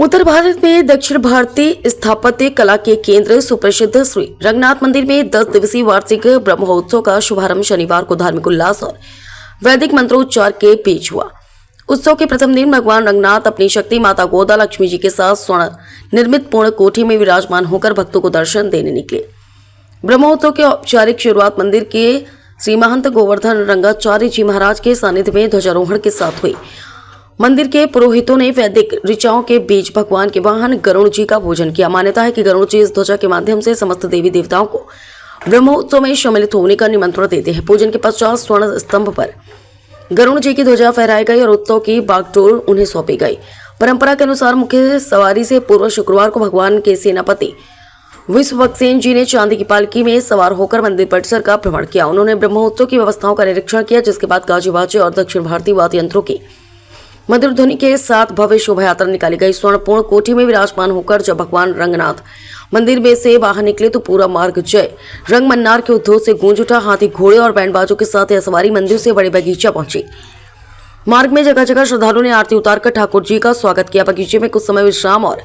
उत्तर भारत में दक्षिण भारतीय स्थापत्य कला के केंद्र सुप्रसिद्ध श्री रंगनाथ मंदिर में 10 दिवसीय वार्षिक ब्रह्मोत्सव का शुभारंभ शनिवार को धार्मिक उल्लास और वैदिक मंत्रोच्चार के बीच हुआ। उत्सव के प्रथम दिन भगवान रंगनाथ अपनी शक्ति माता गोदा लक्ष्मी जी के साथ स्वर्ण निर्मित पूर्ण कोठी में विराजमान होकर भक्तों को दर्शन देने निकले। ब्रह्मोत्सव की औपचारिक शुरुआत मंदिर के श्री महंत गोवर्धन रंगाचार्य जी महाराज के सानिध्य में ध्वजारोहण के साथ हुई। मंदिर के पुरोहितों ने वैदिक ऋचाओं के बीच भगवान के वाहन गरुड़ जी का पूजन किया। मान्यता है कि गरुड़ जी इस ध्वजा के माध्यम से समस्त देवी देवताओं को ब्रह्मोत्सव में सम्मिलित होने का निमंत्रण देते हैं। पूजन के पश्चात स्वर्ण स्तंभ पर गरुड़ जी की ध्वजा फहराई गई और उत्सव की बागडोर उन्हें सौंपी गई। परंपरा के अनुसार मुख्य सवारी से पूर्व शुक्रवार को भगवान के सेनापति विश्वक्सेन जी ने चांदी की पालकी में सवार होकर मंदिर परिसर का भ्रमण किया। उन्होंने ब्रह्मोत्सव की व्यवस्थाओं का निरीक्षण किया, जिसके बाद गाजे बाजे और दक्षिण भारतीय वाद्य यंत्रों की मधुर ध्वनि के साथ भव्य शोभा यात्रा निकाली गई। स्वर्णपूर्ण कोठी में विराजमान होकर जब भगवान रंगनाथ मंदिर में से बाहर निकले तो पूरा मार्ग जय रंग मन्नार के उद्योग से गूंज उठा। हाथी घोड़े और बैंडबाजों के साथ यह सवारी मंदिर से बड़े बगीचा पहुंची। मार्ग में जगह जगह श्रद्धालुओं ने आरती उतारकर ठाकुर जी का स्वागत किया। बगीचे में कुछ समय विश्राम और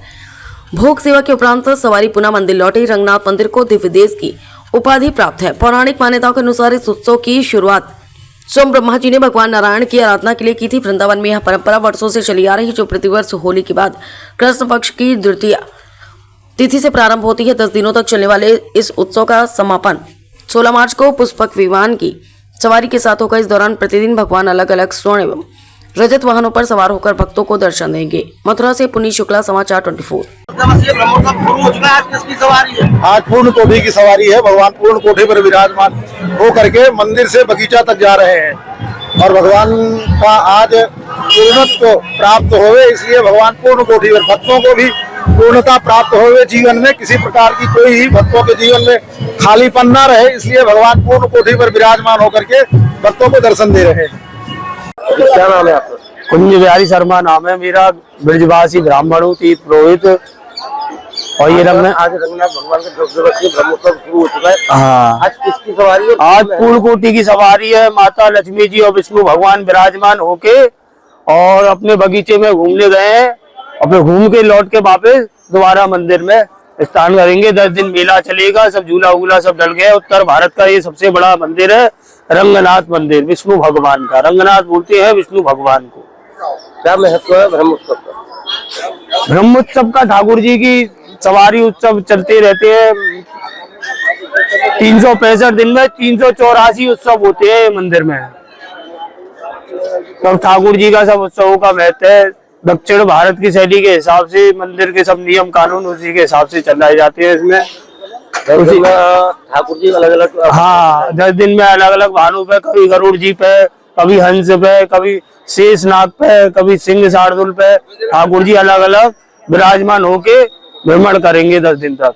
भोग सेवा के उपरांत सवारी पुनः मंदिर लौटी। रंगनाथ मंदिर को दिव्य देश की उपाधि प्राप्त है। पौराणिक मान्यताओं के अनुसार इस उत्सव की शुरुआत स्वयं ब्रह्मा जी ने भगवान नारायण की आराधना के लिए की थी। वृंदावन में यह परंपरा वर्षों से चली आ रही, जो प्रतिवर्ष होली के बाद कृष्ण पक्ष की द्वितीया तिथि से प्रारंभ होती है। 10 दिनों तक चलने वाले इस उत्सव का समापन 16 मार्च को पुष्पक विमान की सवारी के साथ होगा। इस दौरान प्रतिदिन भगवान अलग अलग स्वर्ण एवं रजत वाहनों पर सवार होकर भक्तों को दर्शन देंगे। मथुरा से पुनीत शुक्ला, समाचार 24। आज पूर्ण कोठी की सवारी है। भगवान पूर्ण कोठी पर विराजमान होकर के मंदिर से बगीचा तक जा रहे हैं और भगवान का आज पूर्णत्व प्राप्त होवे, इसलिए भगवान पूर्ण कोठी पर भक्तों को भी पूर्णता प्राप्त होवे। जीवन में किसी प्रकार की कोई भक्तों के जीवन में खालीपन न रहे, इसलिए भगवान पूर्ण कोठी पर विराजमान होकर के भक्तों को दर्शन दे रहे हैं। क्या नाम है आपका? कुंज बिहारी शर्मा नाम है मेरा। ब्रजवासी ब्राह्मणों तीर्थ पुरोहित। और ये आज रंगनाथ भगवान का 10 दिवसीय ब्रह्मोत्सव शुरू हो चुका है। हाँ, आज किसकी सवारी है? आज पूर्ण कोटि की सवारी है। माता लक्ष्मी जी और विष्णु भगवान विराजमान होके और अपने बगीचे में घूमने गए हैं। अपने घूम के लौट के वापस दोबारा मंदिर में स्नान करेंगे। 10 दिन मेला चलेगा, सब झूला वूला सब डल गया। उत्तर भारत का ये सबसे बड़ा मंदिर है रंगनाथ मंदिर, विष्णु भगवान का। रंगनाथ बोलते हैं विष्णु भगवान को। क्या महत्व है ब्रह्मोत्सव का? ब्रह्मोत्सव का ठाकुर जी की सवारी उत्सव चलते रहते हैं। 365 दिन में 384 उत्सव होते हैं मंदिर में। तो ठाकुर जी का सब उत्सवों का महत्व है। दक्षिण भारत की शैली के हिसाब से मंदिर के सब नियम कानून उसी के हिसाब से चलाए जाते हैं। इसमें ठाकुर जी अलग अलग, हाँ, 10 दिन में अलग अलग वाहनों पे, कभी गरुड़ जी पे, कभी हंस पे, कभी शेषनाग पे, कभी सिंह शार्दुल पे ठाकुर जी अलग अलग विराजमान होके भ्रमण करेंगे 10 दिन तक।